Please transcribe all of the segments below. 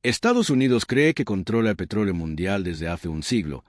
Estados Unidos cree que controla el petróleo mundial desde hace un siglo,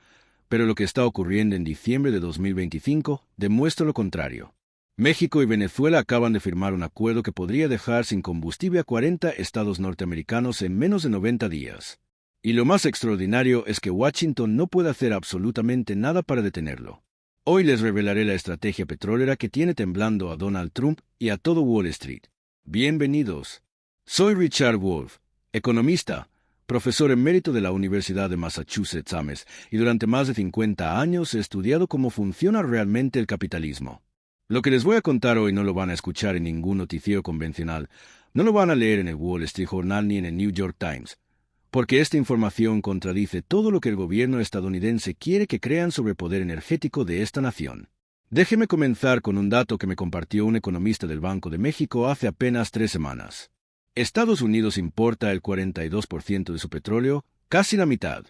pero lo que está ocurriendo en diciembre de 2025 demuestra lo contrario. México y Venezuela acaban de firmar un acuerdo que podría dejar sin combustible a 40 estados norteamericanos en menos de 90 días. Y lo más extraordinario es que Washington no puede hacer absolutamente nada para detenerlo. Hoy les revelaré la estrategia petrolera que tiene temblando a Donald Trump y a todo Wall Street. Bienvenidos. Soy Richard Wolff, economista, profesor emérito de la Universidad de Massachusetts Ames, y durante más de 50 años he estudiado cómo funciona realmente el capitalismo. Lo que les voy a contar hoy no lo van a escuchar en ningún noticiero convencional, no lo van a leer en el Wall Street Journal ni en el New York Times, porque esta información contradice todo lo que el gobierno estadounidense quiere que crean sobre el poder energético de esta nación. Déjeme comenzar con un dato que me compartió un economista del Banco de México hace apenas 3 semanas. Estados Unidos importa el 42% de su petróleo, casi la mitad.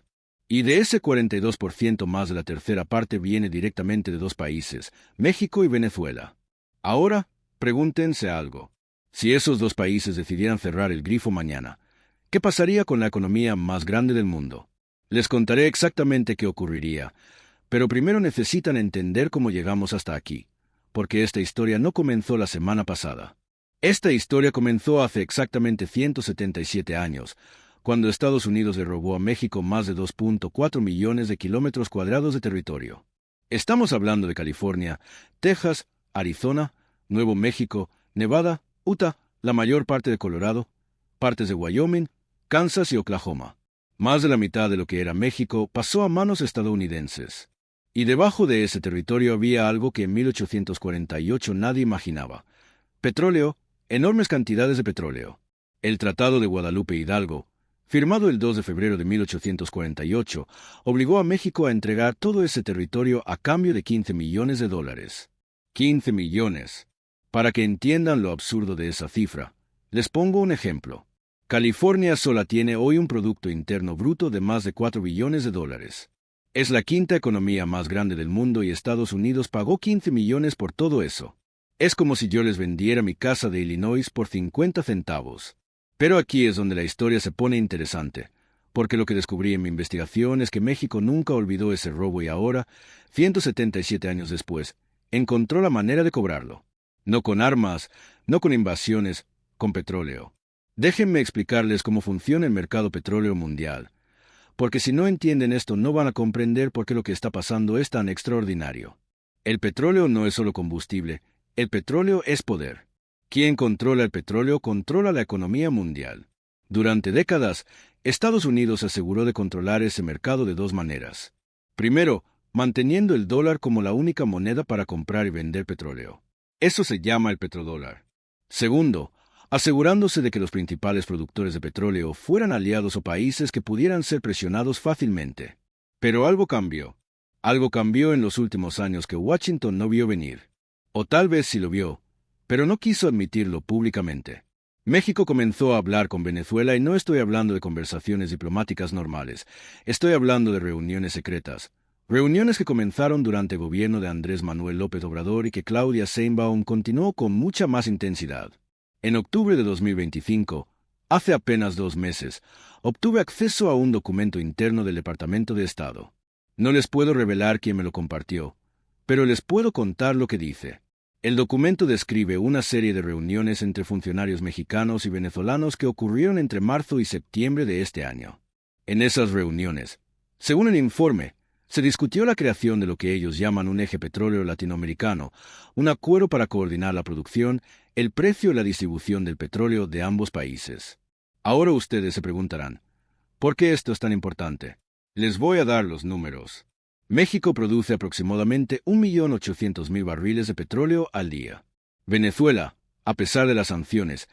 Y de ese 42% más de la tercera parte viene directamente de 2 países, México y Venezuela. Ahora, pregúntense algo. Si esos 2 países decidieran cerrar el grifo mañana, ¿qué pasaría con la economía más grande del mundo? Les contaré exactamente qué ocurriría, pero primero necesitan entender cómo llegamos hasta aquí, porque esta historia no comenzó la semana pasada. Esta historia comenzó hace exactamente 177 años, cuando Estados Unidos le robó a México más de 2.4 millones de kilómetros cuadrados de territorio. Estamos hablando de California, Texas, Arizona, Nuevo México, Nevada, Utah, la mayor parte de Colorado, partes de Wyoming, Kansas y Oklahoma. Más de la mitad de lo que era México pasó a manos estadounidenses. Y debajo de ese territorio había algo que en 1848 nadie imaginaba: petróleo, enormes cantidades de petróleo. El Tratado de Guadalupe Hidalgo, firmado el 2 de febrero de 1848, obligó a México a entregar todo ese territorio a cambio de $15 millones. 15 millones. Para que entiendan lo absurdo de esa cifra, les pongo un ejemplo. California sola tiene hoy un Producto Interno Bruto de más de $4 billones. Es la quinta economía más grande del mundo y Estados Unidos pagó 15 millones por todo eso. Es como si yo les vendiera mi casa de Illinois por 50 centavos. Pero aquí es donde la historia se pone interesante, porque lo que descubrí en mi investigación es que México nunca olvidó ese robo y ahora, 177 años después, encontró la manera de cobrarlo. No con armas, no con invasiones, con petróleo. Déjenme explicarles cómo funciona el mercado petróleo mundial, porque si no entienden esto no van a comprender por qué lo que está pasando es tan extraordinario. El petróleo no es solo combustible, el petróleo es poder. Quien controla el petróleo controla la economía mundial. Durante décadas, Estados Unidos se aseguró de controlar ese mercado de 2 maneras. Primero, manteniendo el dólar como la única moneda para comprar y vender petróleo. Eso se llama el petrodólar. Segundo, asegurándose de que los principales productores de petróleo fueran aliados o países que pudieran ser presionados fácilmente. Pero algo cambió. Algo cambió en los últimos años que Washington no vio venir. O tal vez sí lo vio, pero no quiso admitirlo públicamente. México comenzó a hablar con Venezuela y no estoy hablando de conversaciones diplomáticas normales, estoy hablando de reuniones secretas. Reuniones que comenzaron durante el gobierno de Andrés Manuel López Obrador y que Claudia Sheinbaum continuó con mucha más intensidad. En octubre de 2025, hace apenas 2 meses, obtuve acceso a un documento interno del Departamento de Estado. No les puedo revelar quién me lo compartió, pero les puedo contar lo que dice. El documento describe una serie de reuniones entre funcionarios mexicanos y venezolanos que ocurrieron entre marzo y septiembre de este año. En esas reuniones, según el informe, se discutió la creación de lo que ellos llaman un eje petróleo latinoamericano, un acuerdo para coordinar la producción, el precio y la distribución del petróleo de ambos países. Ahora ustedes se preguntarán, ¿por qué esto es tan importante? Les voy a dar los números. México produce aproximadamente 1.800.000 barriles de petróleo al día. Venezuela, a pesar de las sanciones,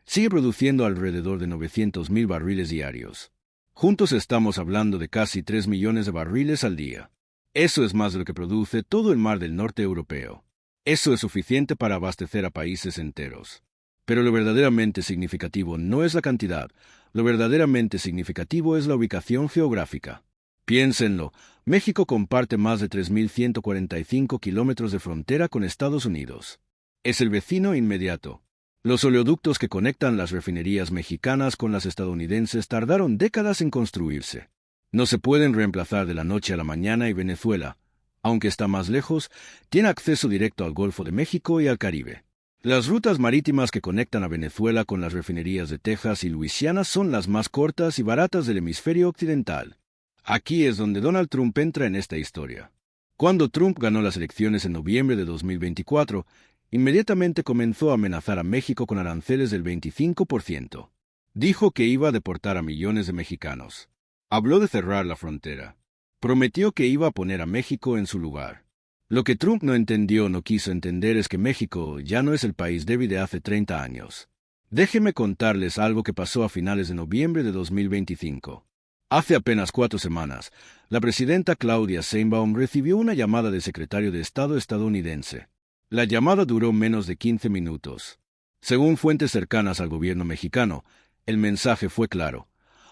sigue produciendo alrededor de 900.000 barriles diarios. Juntos estamos hablando de casi 3 millones de barriles al día. Eso es más de lo que produce todo el mar del norte europeo. Eso es suficiente para abastecer a países enteros. Pero lo verdaderamente significativo no es la cantidad, lo verdaderamente significativo es la ubicación geográfica. Piénsenlo, México comparte más de 3.145 kilómetros de frontera con Estados Unidos. Es el vecino inmediato. Los oleoductos que conectan las refinerías mexicanas con las estadounidenses tardaron décadas en construirse. No se pueden reemplazar de la noche a la mañana y Venezuela, aunque está más lejos, tiene acceso directo al Golfo de México y al Caribe. Las rutas marítimas que conectan a Venezuela con las refinerías de Texas y Luisiana son las más cortas y baratas del hemisferio occidental. Aquí es donde Donald Trump entra en esta historia. Cuando Trump ganó las elecciones en noviembre de 2024, inmediatamente comenzó a amenazar a México con aranceles del 25%. Dijo que iba a deportar a millones de mexicanos. Habló de cerrar la frontera. Prometió que iba a poner a México en su lugar. Lo que Trump no entendió o no quiso entender es que México ya no es el país débil de hace 30 años. Déjenme contarles algo que pasó a finales de noviembre de 2025. Hace apenas 4 semanas, la presidenta Claudia Sheinbaum recibió una llamada del secretario de Estado estadounidense. La llamada duró menos de 15 minutos. Según fuentes cercanas al gobierno mexicano, el mensaje fue claro.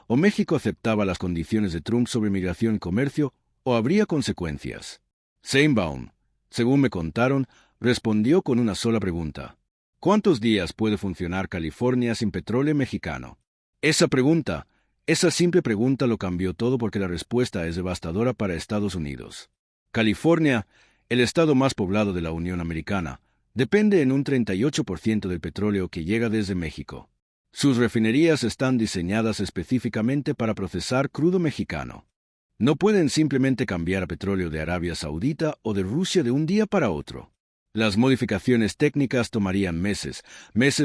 O México aceptaba las condiciones de Trump sobre migración y comercio, o habría consecuencias. Sheinbaum, según me contaron, respondió con una sola pregunta. ¿Cuántos días puede funcionar California sin petróleo mexicano? Esa simple pregunta lo cambió todo porque la respuesta es devastadora para Estados Unidos. California, el estado más poblado de la Unión Americana, depende en un 38% del petróleo que llega desde México. Sus refinerías están diseñadas específicamente para procesar crudo mexicano. No pueden simplemente cambiar a petróleo de Arabia Saudita o de Rusia de un día para otro. Las modificaciones técnicas tomarían meses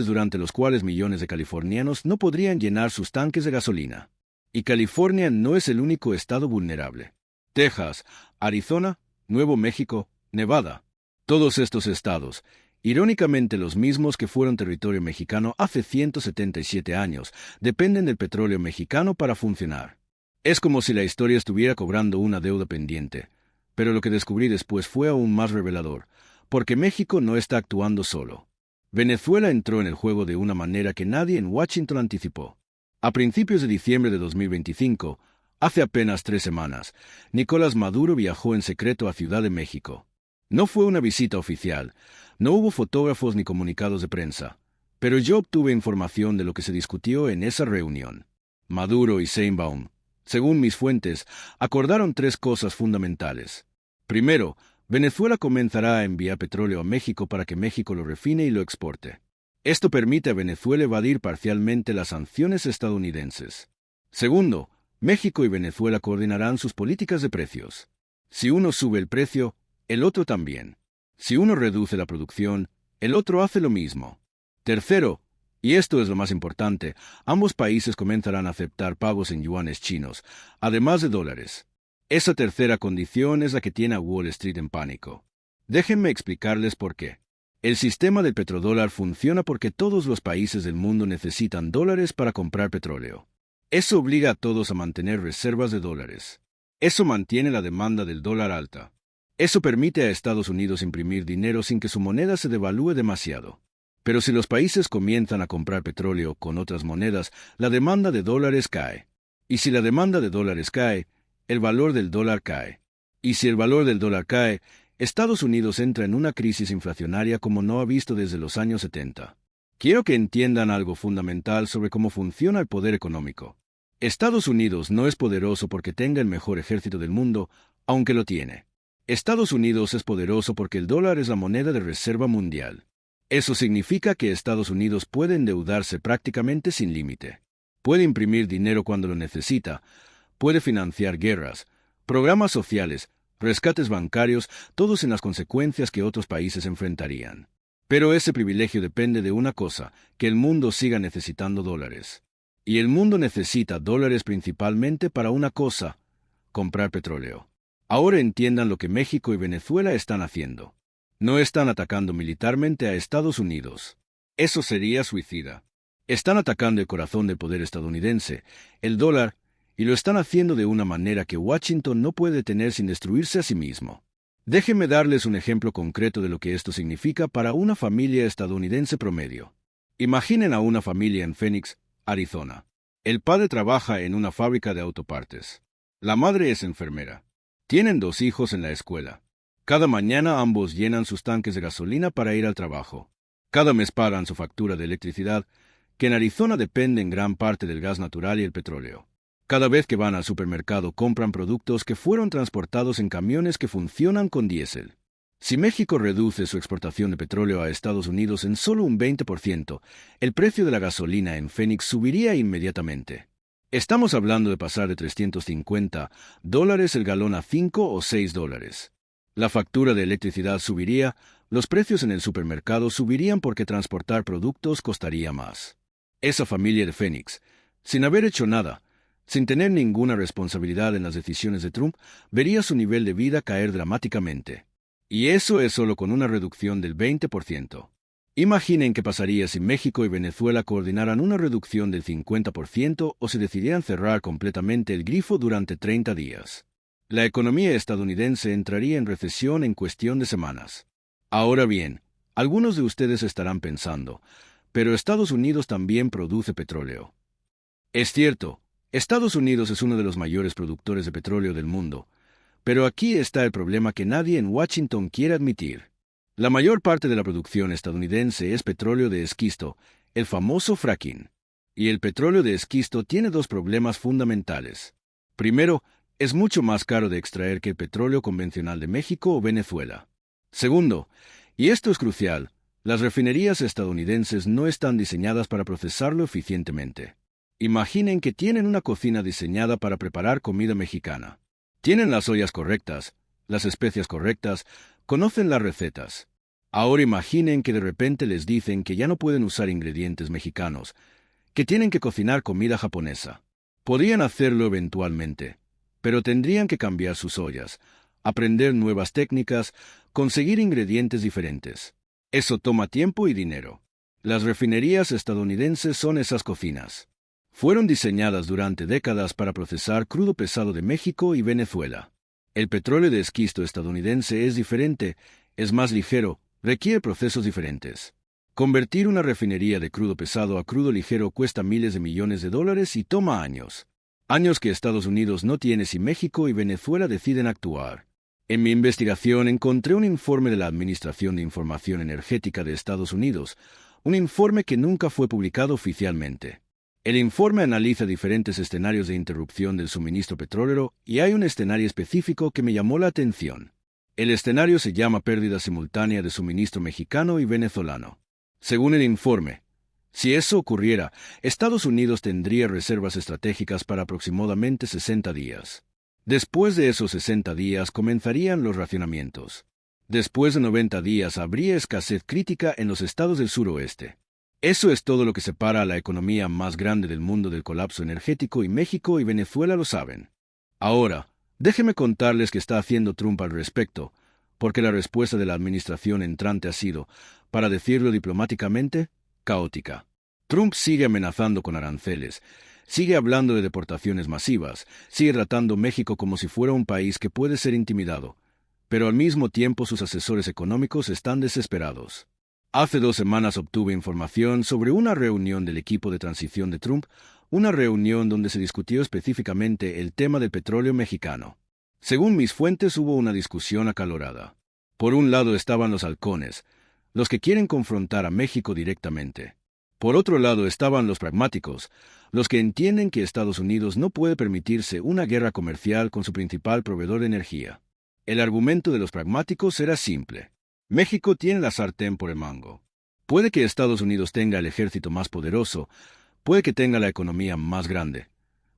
durante los cuales millones de californianos no podrían llenar sus tanques de gasolina. Y California no es el único estado vulnerable. Texas, Arizona, Nuevo México, Nevada. Todos estos estados, irónicamente los mismos que fueron territorio mexicano hace 177 años, dependen del petróleo mexicano para funcionar. Es como si la historia estuviera cobrando una deuda pendiente, pero lo que descubrí después fue aún más revelador, porque México no está actuando solo. Venezuela entró en el juego de una manera que nadie en Washington anticipó. A principios de diciembre de 2025, hace apenas 3 semanas, Nicolás Maduro viajó en secreto a Ciudad de México. No fue una visita oficial, no hubo fotógrafos ni comunicados de prensa, pero yo obtuve información de lo que se discutió en esa reunión. Maduro y Sheinbaum, según mis fuentes, acordaron 3 cosas fundamentales. Primero, Venezuela comenzará a enviar petróleo a México para que México lo refine y lo exporte. Esto permite a Venezuela evadir parcialmente las sanciones estadounidenses. Segundo, México y Venezuela coordinarán sus políticas de precios. Si uno sube el precio, el otro también. Si uno reduce la producción, el otro hace lo mismo. Tercero, y esto es lo más importante, ambos países comenzarán a aceptar pagos en yuanes chinos, además de dólares. Esa tercera condición es la que tiene a Wall Street en pánico. Déjenme explicarles por qué. El sistema del petrodólar funciona porque todos los países del mundo necesitan dólares para comprar petróleo. Eso obliga a todos a mantener reservas de dólares. Eso mantiene la demanda del dólar alta. Eso permite a Estados Unidos imprimir dinero sin que su moneda se devalúe demasiado. Pero si los países comienzan a comprar petróleo con otras monedas, la demanda de dólares cae. Y si la demanda de dólares cae, el valor del dólar cae. Y si el valor del dólar cae, Estados Unidos entra en una crisis inflacionaria como no ha visto desde los años 70. Quiero que entiendan algo fundamental sobre cómo funciona el poder económico. Estados Unidos no es poderoso porque tenga el mejor ejército del mundo, aunque lo tiene. Estados Unidos es poderoso porque el dólar es la moneda de reserva mundial. Eso significa que Estados Unidos puede endeudarse prácticamente sin límite. Puede imprimir dinero cuando lo necesita, puede financiar guerras, programas sociales, rescates bancarios, todos sin las consecuencias que otros países enfrentarían. Pero ese privilegio depende de una cosa, que el mundo siga necesitando dólares. Y el mundo necesita dólares principalmente para una cosa: comprar petróleo. Ahora entiendan lo que México y Venezuela están haciendo. No están atacando militarmente a Estados Unidos. Eso sería suicida. Están atacando el corazón del poder estadounidense, el dólar, y lo están haciendo de una manera que Washington no puede detener sin destruirse a sí mismo. Déjenme darles un ejemplo concreto de lo que esto significa para una familia estadounidense promedio. Imaginen a una familia en Phoenix, Arizona. El padre trabaja en una fábrica de autopartes. La madre es enfermera. Tienen 2 hijos en la escuela. Cada mañana ambos llenan sus tanques de gasolina para ir al trabajo. Cada mes pagan su factura de electricidad, que en Arizona depende en gran parte del gas natural y el petróleo. Cada vez que van al supermercado compran productos que fueron transportados en camiones que funcionan con diésel. Si México reduce su exportación de petróleo a Estados Unidos en solo un 20%, el precio de la gasolina en Phoenix subiría inmediatamente. Estamos hablando de pasar de $350 el galón a $5 o $6. La factura de electricidad subiría, los precios en el supermercado subirían porque transportar productos costaría más. Esa familia de Phoenix, sin haber hecho nada, sin tener ninguna responsabilidad en las decisiones de Trump, vería su nivel de vida caer dramáticamente. Y eso es solo con una reducción del 20%. Imaginen qué pasaría si México y Venezuela coordinaran una reducción del 50% o se decidieran cerrar completamente el grifo durante 30 días. La economía estadounidense entraría en recesión en cuestión de semanas. Ahora bien, algunos de ustedes estarán pensando, pero Estados Unidos también produce petróleo. Es cierto, Estados Unidos es uno de los mayores productores de petróleo del mundo, pero aquí está el problema que nadie en Washington quiere admitir. La mayor parte de la producción estadounidense es petróleo de esquisto, el famoso fracking. Y el petróleo de esquisto tiene dos problemas fundamentales. Primero, es mucho más caro de extraer que el petróleo convencional de México o Venezuela. Segundo, y esto es crucial, las refinerías estadounidenses no están diseñadas para procesarlo eficientemente. Imaginen que tienen una cocina diseñada para preparar comida mexicana. Tienen las ollas correctas, las especias correctas, conocen las recetas. Ahora imaginen que de repente les dicen que ya no pueden usar ingredientes mexicanos, que tienen que cocinar comida japonesa. Podrían hacerlo eventualmente, pero tendrían que cambiar sus ollas, aprender nuevas técnicas, conseguir ingredientes diferentes. Eso toma tiempo y dinero. Las refinerías estadounidenses son esas cocinas. Fueron diseñadas durante décadas para procesar crudo pesado de México y Venezuela. El petróleo de esquisto estadounidense es diferente, es más ligero, requiere procesos diferentes. Convertir una refinería de crudo pesado a crudo ligero cuesta miles de millones de dólares y toma años. Años que Estados Unidos no tiene si México y Venezuela deciden actuar. En mi investigación encontré un informe de la Administración de Información Energética de Estados Unidos, un informe que nunca fue publicado oficialmente. El informe analiza diferentes escenarios de interrupción del suministro petrolero y hay un escenario específico que me llamó la atención. El escenario se llama pérdida simultánea de suministro mexicano y venezolano. Según el informe, si eso ocurriera, Estados Unidos tendría reservas estratégicas para aproximadamente 60 días. Después de esos 60 días comenzarían los racionamientos. Después de 90 días habría escasez crítica en los estados del suroeste. Eso es todo lo que separa a la economía más grande del mundo del colapso energético y México y Venezuela lo saben. Ahora, déjenme contarles qué está haciendo Trump al respecto, porque la respuesta de la administración entrante ha sido, para decirlo diplomáticamente, caótica. Trump sigue amenazando con aranceles, sigue hablando de deportaciones masivas, sigue tratando México como si fuera un país que puede ser intimidado, pero al mismo tiempo sus asesores económicos están desesperados. Hace 2 semanas obtuve información sobre una reunión del equipo de transición de Trump, una reunión donde se discutió específicamente el tema del petróleo mexicano. Según mis fuentes hubo una discusión acalorada. Por un lado estaban los halcones, los que quieren confrontar a México directamente. Por otro lado estaban los pragmáticos, los que entienden que Estados Unidos no puede permitirse una guerra comercial con su principal proveedor de energía. El argumento de los pragmáticos era simple. México tiene la sartén por el mango. Puede que Estados Unidos tenga el ejército más poderoso, puede que tenga la economía más grande,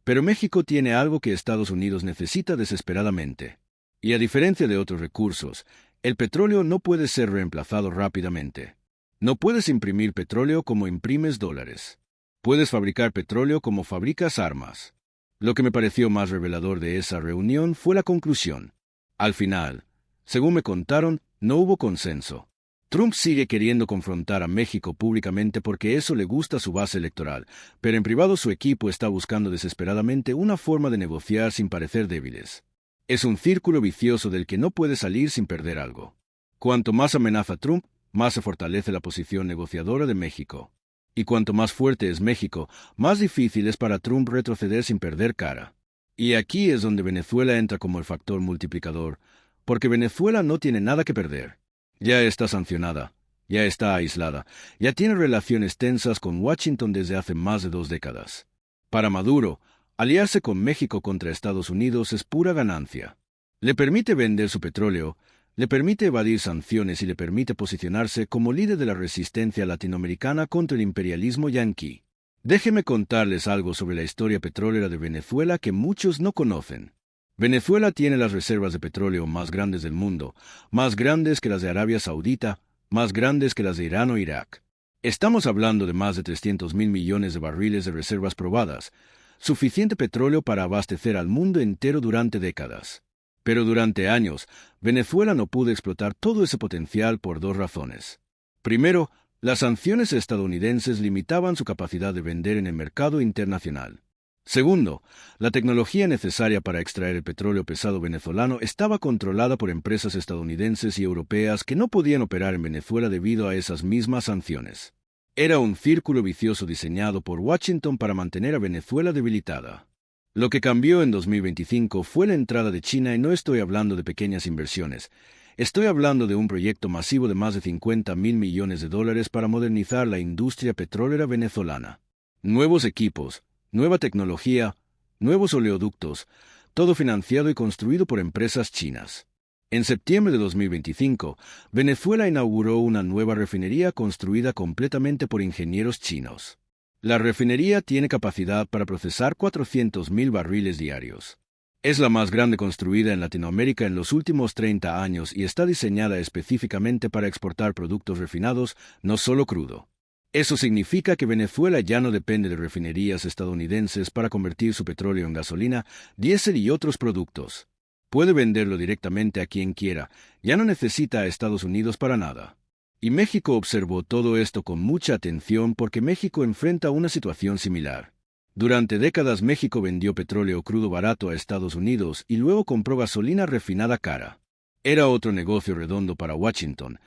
pero México tiene algo que Estados Unidos necesita desesperadamente. Y a diferencia de otros recursos, el petróleo no puede ser reemplazado rápidamente. No puedes imprimir petróleo como imprimes dólares. Puedes fabricar petróleo como fabricas armas. Lo que me pareció más revelador de esa reunión fue la conclusión. Al final, según me contaron, no hubo consenso. Trump sigue queriendo confrontar a México públicamente porque eso le gusta a su base electoral, pero en privado su equipo está buscando desesperadamente una forma de negociar sin parecer débiles. Es un círculo vicioso del que no puede salir sin perder algo. Cuanto más amenaza Trump, más se fortalece la posición negociadora de México. Y cuanto más fuerte es México, más difícil es para Trump retroceder sin perder cara. Y aquí es donde Venezuela entra como el factor multiplicador, porque Venezuela no tiene nada que perder. Ya está sancionada, Ya está aislada, ya tiene relaciones tensas con Washington desde hace más de 2 décadas. Para Maduro, aliarse con México contra Estados Unidos es pura ganancia. Le permite vender su petróleo, le permite evadir sanciones y le permite posicionarse como líder de la resistencia latinoamericana contra el imperialismo yanqui. Déjenme contarles algo sobre la historia petrolera de Venezuela que muchos no conocen. Venezuela tiene las reservas de petróleo más grandes del mundo, más grandes que las de Arabia Saudita, más grandes que las de Irán o Irak. Estamos hablando de más de 300.000 millones de barriles de reservas probadas, suficiente petróleo para abastecer al mundo entero durante décadas. Pero durante años, Venezuela no pudo explotar todo ese potencial por 2 razones. Primero, las sanciones estadounidenses limitaban su capacidad de vender en el mercado internacional. Segundo, la tecnología necesaria para extraer el petróleo pesado venezolano estaba controlada por empresas estadounidenses y europeas que no podían operar en Venezuela debido a esas mismas sanciones. Era un círculo vicioso diseñado por Washington para mantener a Venezuela debilitada. Lo que cambió en 2025 fue la entrada de China y no estoy hablando de pequeñas inversiones. Estoy hablando de un proyecto masivo de más de $50.000 millones para modernizar la industria petrolera venezolana. Nuevos equipos, nueva tecnología, nuevos oleoductos, todo financiado y construido por empresas chinas. En septiembre de 2025, Venezuela inauguró una nueva refinería construida completamente por ingenieros chinos. La refinería tiene capacidad para procesar 400.000 barriles diarios. Es la más grande construida en Latinoamérica en los últimos 30 años y está diseñada específicamente para exportar productos refinados, no solo crudo. Eso significa que Venezuela ya no depende de refinerías estadounidenses para convertir su petróleo en gasolina, diésel y otros productos. Puede venderlo directamente a quien quiera, ya no necesita a Estados Unidos para nada. Y México observó todo esto con mucha atención porque México enfrenta una situación similar. Durante décadas México vendió petróleo crudo barato a Estados Unidos y luego compró gasolina refinada cara. Era otro negocio redondo para Washington,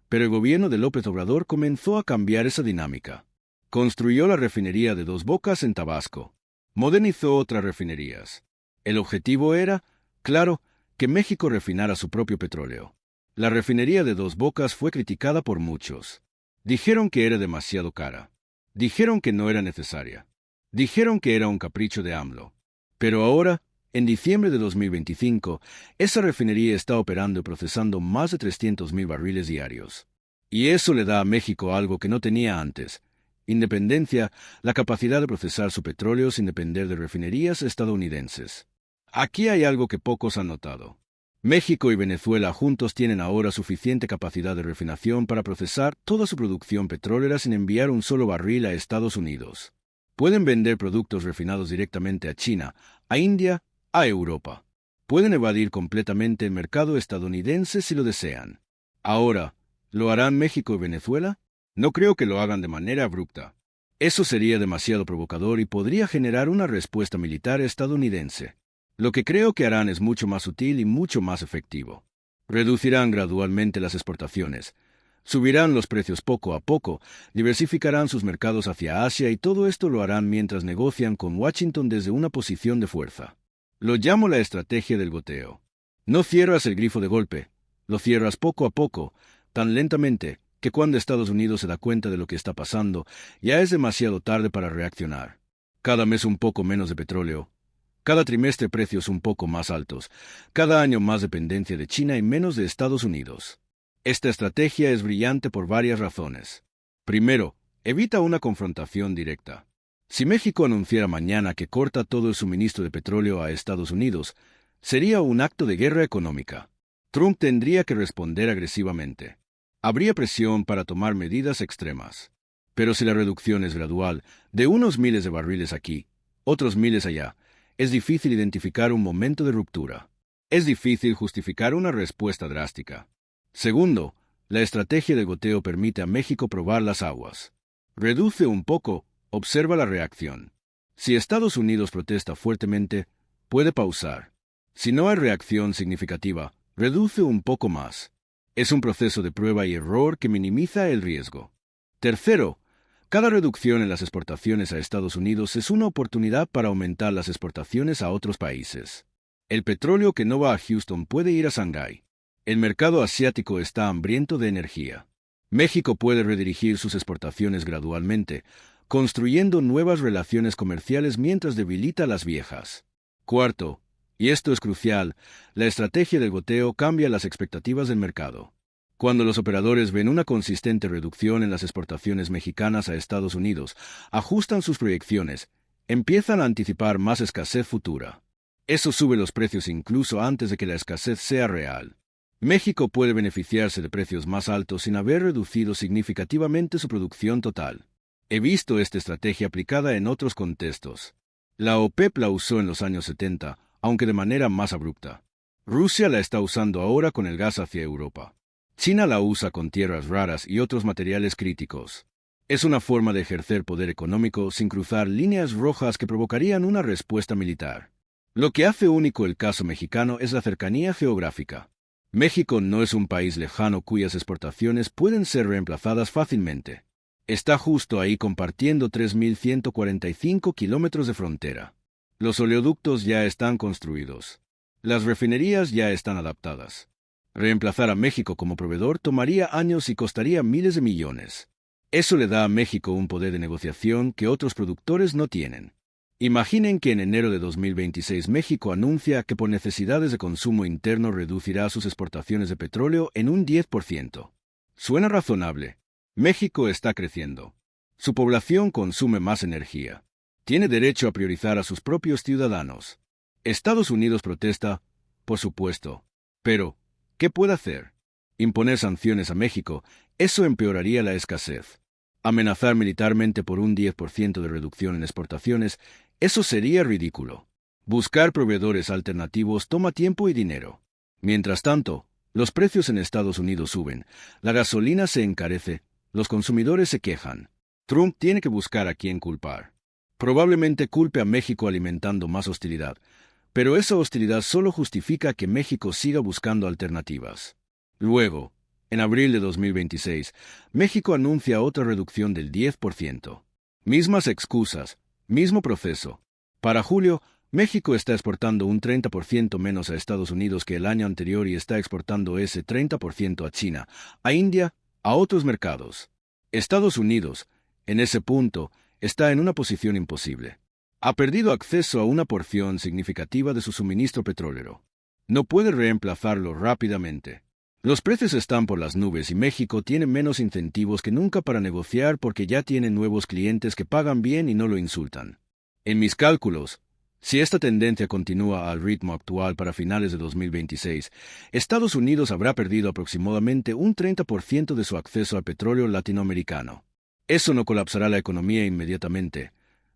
pero el gobierno de López Obrador comenzó a cambiar esa dinámica. Construyó la refinería de Dos Bocas en Tabasco. Modernizó otras refinerías. El objetivo era, claro, que México refinara su propio petróleo. La refinería de Dos Bocas fue criticada por muchos. Dijeron que era demasiado cara. Dijeron que no era necesaria. Dijeron que era un capricho de AMLO. Pero ahora, en diciembre de 2025, esa refinería está operando y procesando más de 300.000 barriles diarios. Y eso le da a México algo que no tenía antes: independencia, la capacidad de procesar su petróleo sin depender de refinerías estadounidenses. Aquí hay algo que pocos han notado. México y Venezuela juntos tienen ahora suficiente capacidad de refinación para procesar toda su producción petrolera sin enviar un solo barril a Estados Unidos. Pueden vender productos refinados directamente a China, a India, a Europa. Pueden evadir completamente el mercado estadounidense si lo desean. Ahora, ¿lo harán México y Venezuela? No creo que lo hagan de manera abrupta. Eso sería demasiado provocador y podría generar una respuesta militar estadounidense. Lo que creo que harán es mucho más sutil y mucho más efectivo. Reducirán gradualmente las exportaciones, subirán los precios poco a poco, diversificarán sus mercados hacia Asia y todo esto lo harán mientras negocian con Washington desde una posición de fuerza. Lo llamo la estrategia del goteo. No cierras el grifo de golpe, lo cierras poco a poco, tan lentamente que cuando Estados Unidos se da cuenta de lo que está pasando, ya es demasiado tarde para reaccionar. Cada mes un poco menos de petróleo. Cada trimestre precios un poco más altos, cada año más dependencia de China y menos de Estados Unidos. Esta estrategia es brillante por varias razones. Primero, evita una confrontación directa. Si México anunciara mañana que corta todo el suministro de petróleo a Estados Unidos, sería un acto de guerra económica. Trump tendría que responder agresivamente. Habría presión para tomar medidas extremas. Pero si la reducción es gradual, de unos miles de barriles aquí, otros miles allá, es difícil identificar un momento de ruptura. Es difícil justificar una respuesta drástica. Segundo, la estrategia de goteo permite a México probar las aguas. Reduce un poco, observa la reacción. Si Estados Unidos protesta fuertemente, puede pausar. Si no hay reacción significativa, reduce un poco más. Es un proceso de prueba y error que minimiza el riesgo. Tercero, cada reducción en las exportaciones a Estados Unidos es una oportunidad para aumentar las exportaciones a otros países. El petróleo que no va a Houston puede ir a Shanghái. El mercado asiático está hambriento de energía. México puede redirigir sus exportaciones gradualmente, construyendo nuevas relaciones comerciales mientras debilita las viejas. Cuarto, y esto es crucial, la estrategia del goteo cambia las expectativas del mercado. Cuando los operadores ven una consistente reducción en las exportaciones mexicanas a Estados Unidos, ajustan sus proyecciones, empiezan a anticipar más escasez futura. Eso sube los precios incluso antes de que la escasez sea real. México puede beneficiarse de precios más altos sin haber reducido significativamente su producción total. He visto esta estrategia aplicada en otros contextos. La OPEP la usó en los años 70, aunque de manera más abrupta. Rusia la está usando ahora con el gas hacia Europa. China la usa con tierras raras y otros materiales críticos. Es una forma de ejercer poder económico sin cruzar líneas rojas que provocarían una respuesta militar. Lo que hace único el caso mexicano es la cercanía geográfica. México no es un país lejano cuyas exportaciones pueden ser reemplazadas fácilmente. Está justo ahí compartiendo 3.145 kilómetros de frontera. Los oleoductos ya están construidos. Las refinerías ya están adaptadas. Reemplazar a México como proveedor tomaría años y costaría miles de millones. Eso le da a México un poder de negociación que otros productores no tienen. Imaginen que en enero de 2026 México anuncia que por necesidades de consumo interno reducirá sus exportaciones de petróleo en un 10%. Suena razonable. México está creciendo. Su población consume más energía. Tiene derecho a priorizar a sus propios ciudadanos. Estados Unidos protesta, por supuesto. Pero, ¿qué puede hacer? Imponer sanciones a México, eso empeoraría la escasez. Amenazar militarmente por un 10% de reducción en exportaciones, eso sería ridículo. Buscar proveedores alternativos toma tiempo y dinero. Mientras tanto, los precios en Estados Unidos suben, la gasolina se encarece, los consumidores se quejan. Trump tiene que buscar a quién culpar. Probablemente culpe a México alimentando más hostilidad, pero esa hostilidad solo justifica que México siga buscando alternativas. Luego, en abril de 2026, México anuncia otra reducción del 10%. Mismas excusas, mismo proceso. Para julio, México está exportando un 30% menos a Estados Unidos que el año anterior y está exportando ese 30% a China, a India, a otros mercados. Estados Unidos, en ese punto, está en una posición imposible. Ha perdido acceso a una porción significativa de su suministro petrolero. No puede reemplazarlo rápidamente. Los precios están por las nubes y México tiene menos incentivos que nunca para negociar porque ya tiene nuevos clientes que pagan bien y no lo insultan. En mis cálculos, si esta tendencia continúa al ritmo actual para finales de 2026, Estados Unidos habrá perdido aproximadamente un 30% de su acceso al petróleo latinoamericano. Eso no colapsará la economía inmediatamente,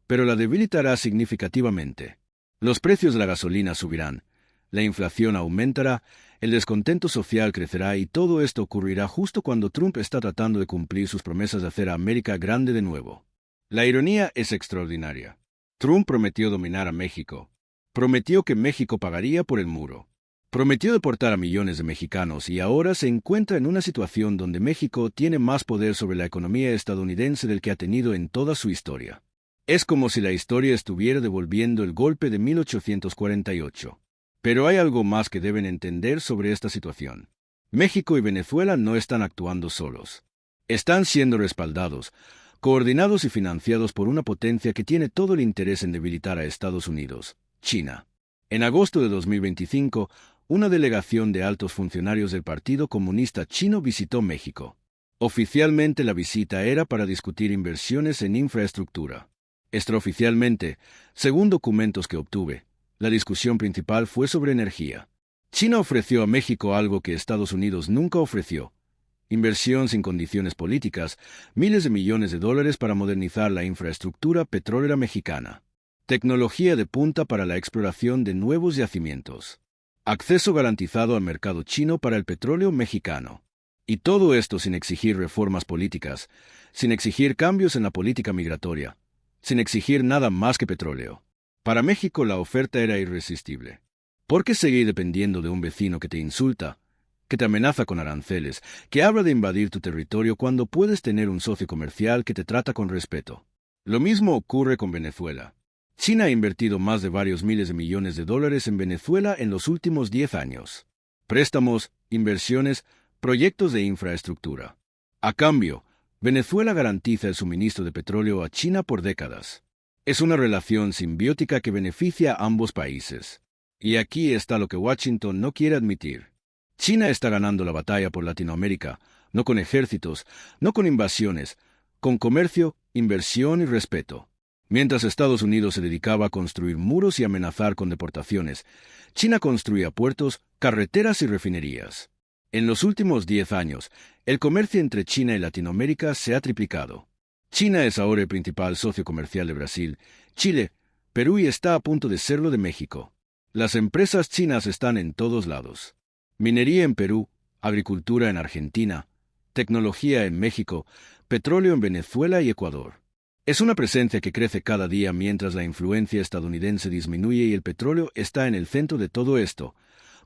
pero la debilitará significativamente. Los precios de la gasolina subirán, la inflación aumentará, el descontento social crecerá y todo esto ocurrirá justo cuando Trump está tratando de cumplir sus promesas de hacer a América grande de nuevo. La ironía es extraordinaria. Trump prometió dominar a México. Prometió que México pagaría por el muro. Prometió deportar a millones de mexicanos y ahora se encuentra en una situación donde México tiene más poder sobre la economía estadounidense del que ha tenido en toda su historia. Es como si la historia estuviera devolviendo el golpe de 1848. Pero hay algo más que deben entender sobre esta situación. México y Venezuela no están actuando solos. Están siendo respaldados, coordinados y financiados por una potencia que tiene todo el interés en debilitar a Estados Unidos, China. En agosto de 2025, una delegación de altos funcionarios del Partido Comunista Chino visitó México. Oficialmente la visita era para discutir inversiones en infraestructura. Extraoficialmente, según documentos que obtuve, la discusión principal fue sobre energía. China ofreció a México algo que Estados Unidos nunca ofreció: inversión sin condiciones políticas, miles de millones de dólares para modernizar la infraestructura petrolera mexicana. Tecnología de punta para la exploración de nuevos yacimientos. Acceso garantizado al mercado chino para el petróleo mexicano. Y todo esto sin exigir reformas políticas, sin exigir cambios en la política migratoria, sin exigir nada más que petróleo. Para México la oferta era irresistible. ¿Por qué seguir dependiendo de un vecino que te insulta, que te amenaza con aranceles, que habla de invadir tu territorio cuando puedes tener un socio comercial que te trata con respeto? Lo mismo ocurre con Venezuela. China ha invertido más de varios miles de millones de dólares en Venezuela en los últimos 10 años. Préstamos, inversiones, proyectos de infraestructura. A cambio, Venezuela garantiza el suministro de petróleo a China por décadas. Es una relación simbiótica que beneficia a ambos países. Y aquí está lo que Washington no quiere admitir. China está ganando la batalla por Latinoamérica, no con ejércitos, no con invasiones, con comercio, inversión y respeto. Mientras Estados Unidos se dedicaba a construir muros y amenazar con deportaciones, China construía puertos, carreteras y refinerías. En los últimos 10 años, el comercio entre China y Latinoamérica se ha triplicado. China es ahora el principal socio comercial de Brasil, Chile, Perú y está a punto de serlo de México. Las empresas chinas están en todos lados. Minería en Perú, agricultura en Argentina, tecnología en México, petróleo en Venezuela y Ecuador. Es una presencia que crece cada día mientras la influencia estadounidense disminuye y el petróleo está en el centro de todo esto,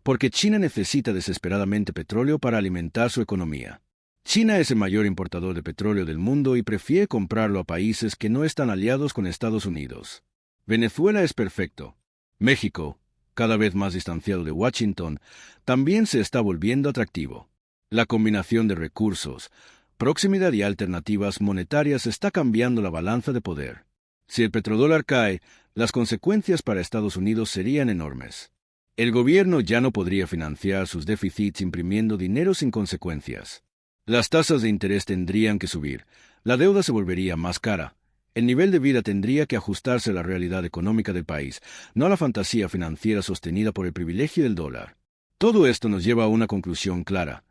porque China necesita desesperadamente petróleo para alimentar su economía. China es el mayor importador de petróleo del mundo y prefiere comprarlo a países que no están aliados con Estados Unidos. Venezuela es perfecto. México, cada vez más distanciado de Washington, también se está volviendo atractivo. La combinación de recursos, proximidad y alternativas monetarias está cambiando la balanza de poder. Si el petrodólar cae, las consecuencias para Estados Unidos serían enormes. El gobierno ya no podría financiar sus déficits imprimiendo dinero sin consecuencias. Las tasas de interés tendrían que subir, la deuda se volvería más cara, el nivel de vida tendría que ajustarse a la realidad económica del país, no a la fantasía financiera sostenida por el privilegio del dólar. Todo esto nos lleva a una conclusión clara.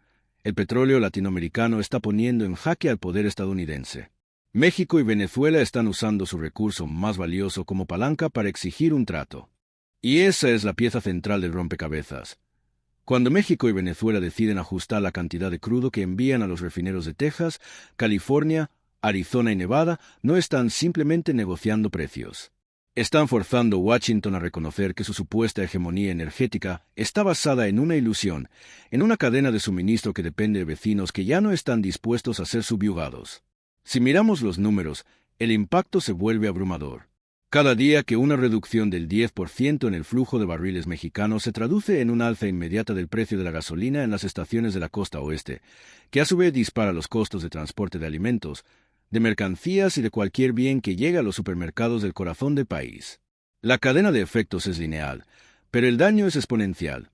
El petróleo latinoamericano está poniendo en jaque al poder estadounidense. México y Venezuela están usando su recurso más valioso como palanca para exigir un trato. Y esa es la pieza central del rompecabezas. Cuando México y Venezuela deciden ajustar la cantidad de crudo que envían a los refineros de Texas, California, Arizona y Nevada, no están simplemente negociando precios. Están forzando a Washington a reconocer que su supuesta hegemonía energética está basada en una ilusión, en una cadena de suministro que depende de vecinos que ya no están dispuestos a ser subyugados. Si miramos los números, el impacto se vuelve abrumador. Cada día que una reducción del 10% en el flujo de barriles mexicanos se traduce en un alza inmediata del precio de la gasolina en las estaciones de la costa oeste, que a su vez dispara los costos de transporte de alimentos, de mercancías y de cualquier bien que llegue a los supermercados del corazón del país. La cadena de efectos es lineal, pero el daño es exponencial.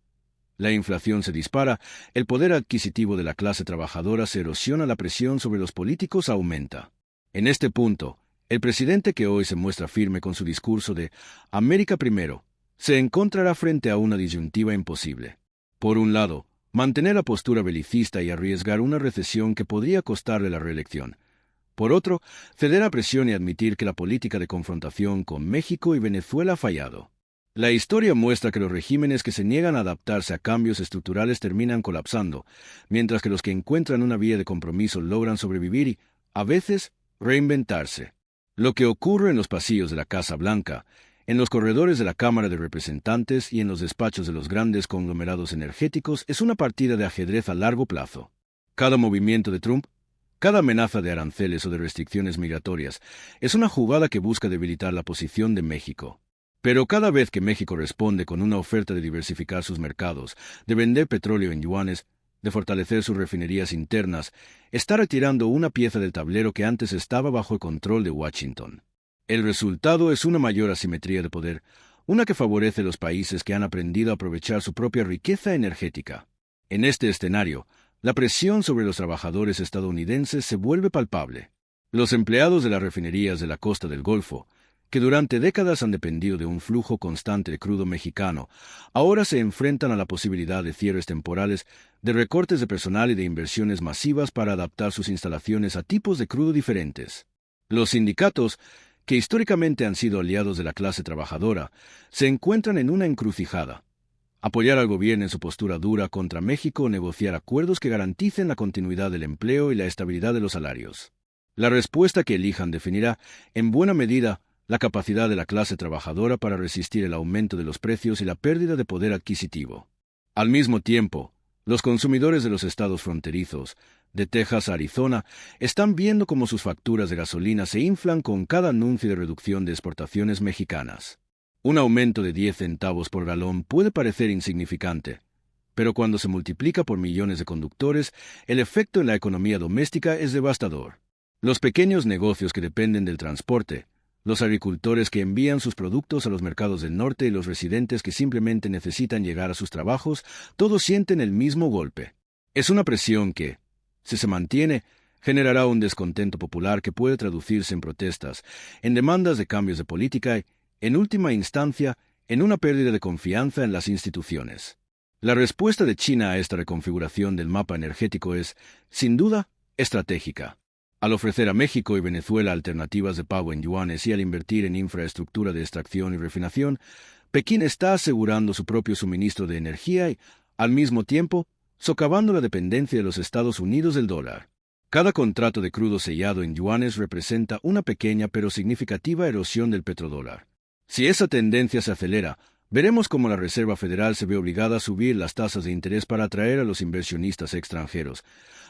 La inflación se dispara, el poder adquisitivo de la clase trabajadora se erosiona, la presión sobre los políticos aumenta. En este punto, el presidente que hoy se muestra firme con su discurso de América primero, se encontrará frente a una disyuntiva imposible. Por un lado, mantener la postura belicista y arriesgar una recesión que podría costarle la reelección. Por otro, ceder a presión y admitir que la política de confrontación con México y Venezuela ha fallado. La historia muestra que los regímenes que se niegan a adaptarse a cambios estructurales terminan colapsando, mientras que los que encuentran una vía de compromiso logran sobrevivir y, a veces, reinventarse. Lo que ocurre en los pasillos de la Casa Blanca, en los corredores de la Cámara de Representantes y en los despachos de los grandes conglomerados energéticos es una partida de ajedrez a largo plazo. Cada movimiento de Trump, cada amenaza de aranceles o de restricciones migratorias es una jugada que busca debilitar la posición de México. Pero cada vez que México responde con una oferta de diversificar sus mercados, de vender petróleo en yuanes, de fortalecer sus refinerías internas, está retirando una pieza del tablero que antes estaba bajo el control de Washington. El resultado es una mayor asimetría de poder, una que favorece a los países que han aprendido a aprovechar su propia riqueza energética. En este escenario, la presión sobre los trabajadores estadounidenses se vuelve palpable. Los empleados de las refinerías de la costa del Golfo, que durante décadas han dependido de un flujo constante de crudo mexicano, ahora se enfrentan a la posibilidad de cierres temporales, de recortes de personal y de inversiones masivas para adaptar sus instalaciones a tipos de crudo diferentes. Los sindicatos, que históricamente han sido aliados de la clase trabajadora, se encuentran en una encrucijada. Apoyar al gobierno en su postura dura contra México o negociar acuerdos que garanticen la continuidad del empleo y la estabilidad de los salarios. La respuesta que elijan definirá, en buena medida, la capacidad de la clase trabajadora para resistir el aumento de los precios y la pérdida de poder adquisitivo. Al mismo tiempo, los consumidores de los estados fronterizos, de Texas a Arizona, están viendo cómo sus facturas de gasolina se inflan con cada anuncio de reducción de exportaciones mexicanas. Un aumento de 10 centavos por galón puede parecer insignificante, pero cuando se multiplica por millones de conductores, el efecto en la economía doméstica es devastador. Los pequeños negocios que dependen del transporte, los agricultores que envían sus productos a los mercados del norte y los residentes que simplemente necesitan llegar a sus trabajos, todos sienten el mismo golpe. Es una presión que, si se mantiene, generará un descontento popular que puede traducirse en protestas, en demandas de cambios de política y, en última instancia, en una pérdida de confianza en las instituciones. La respuesta de China a esta reconfiguración del mapa energético es, sin duda, estratégica. Al ofrecer a México y Venezuela alternativas de pago en yuanes y al invertir en infraestructura de extracción y refinación, Pekín está asegurando su propio suministro de energía y, al mismo tiempo, socavando la dependencia de los Estados Unidos del dólar. Cada contrato de crudo sellado en yuanes representa una pequeña pero significativa erosión del petrodólar. Si esa tendencia se acelera, veremos cómo la Reserva Federal se ve obligada a subir las tasas de interés para atraer a los inversionistas extranjeros,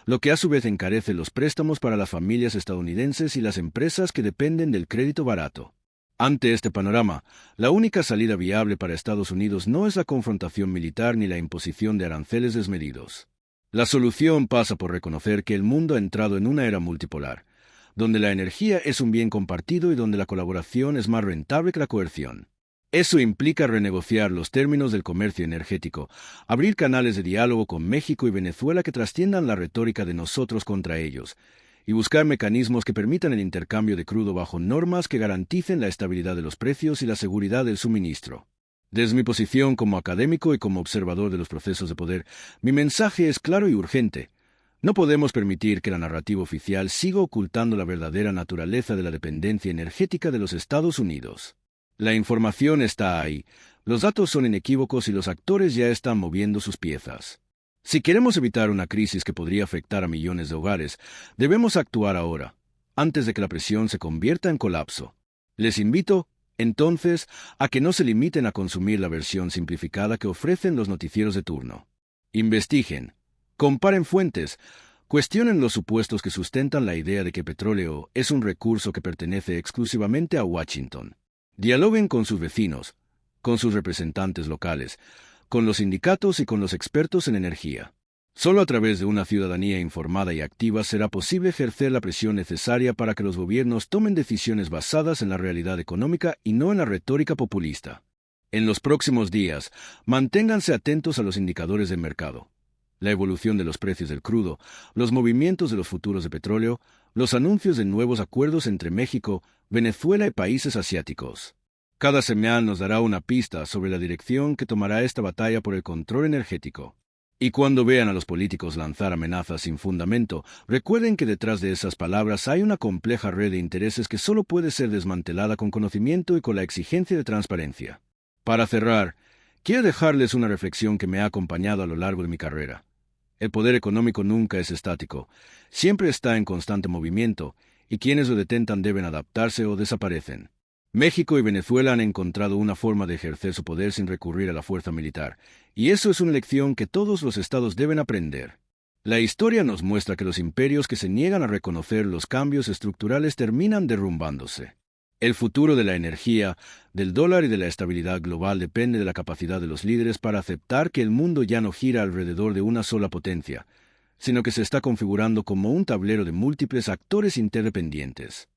lo que a su vez encarece los préstamos para las familias estadounidenses y las empresas que dependen del crédito barato. Ante este panorama, la única salida viable para Estados Unidos no es la confrontación militar ni la imposición de aranceles desmedidos. La solución pasa por reconocer que el mundo ha entrado en una era multipolar, donde la energía es un bien compartido y donde la colaboración es más rentable que la coerción. Eso implica renegociar los términos del comercio energético, abrir canales de diálogo con México y Venezuela que trasciendan la retórica de nosotros contra ellos, y buscar mecanismos que permitan el intercambio de crudo bajo normas que garanticen la estabilidad de los precios y la seguridad del suministro. Desde mi posición como académico y como observador de los procesos de poder, mi mensaje es claro y urgente. No podemos permitir que la narrativa oficial siga ocultando la verdadera naturaleza de la dependencia energética de los Estados Unidos. La información está ahí, los datos son inequívocos y los actores ya están moviendo sus piezas. Si queremos evitar una crisis que podría afectar a millones de hogares, debemos actuar ahora, antes de que la presión se convierta en colapso. Les invito, entonces, a que no se limiten a consumir la versión simplificada que ofrecen los noticieros de turno. Investiguen, comparen fuentes, cuestionen los supuestos que sustentan la idea de que petróleo es un recurso que pertenece exclusivamente a Washington. Dialoguen con sus vecinos, con sus representantes locales, con los sindicatos y con los expertos en energía. Solo a través de una ciudadanía informada y activa será posible ejercer la presión necesaria para que los gobiernos tomen decisiones basadas en la realidad económica y no en la retórica populista. En los próximos días, manténganse atentos a los indicadores del mercado, la evolución de los precios del crudo, los movimientos de los futuros de petróleo, los anuncios de nuevos acuerdos entre México, Venezuela y países asiáticos. Cada semana nos dará una pista sobre la dirección que tomará esta batalla por el control energético. Y cuando vean a los políticos lanzar amenazas sin fundamento, recuerden que detrás de esas palabras hay una compleja red de intereses que solo puede ser desmantelada con conocimiento y con la exigencia de transparencia. Para cerrar, quiero dejarles una reflexión que me ha acompañado a lo largo de mi carrera. El poder económico nunca es estático, siempre está en constante movimiento, y quienes lo detentan deben adaptarse o desaparecen. México y Venezuela han encontrado una forma de ejercer su poder sin recurrir a la fuerza militar, y eso es una lección que todos los estados deben aprender. La historia nos muestra que los imperios que se niegan a reconocer los cambios estructurales terminan derrumbándose. El futuro de la energía, del dólar y de la estabilidad global depende de la capacidad de los líderes para aceptar que el mundo ya no gira alrededor de una sola potencia, sino que se está configurando como un tablero de múltiples actores interdependientes.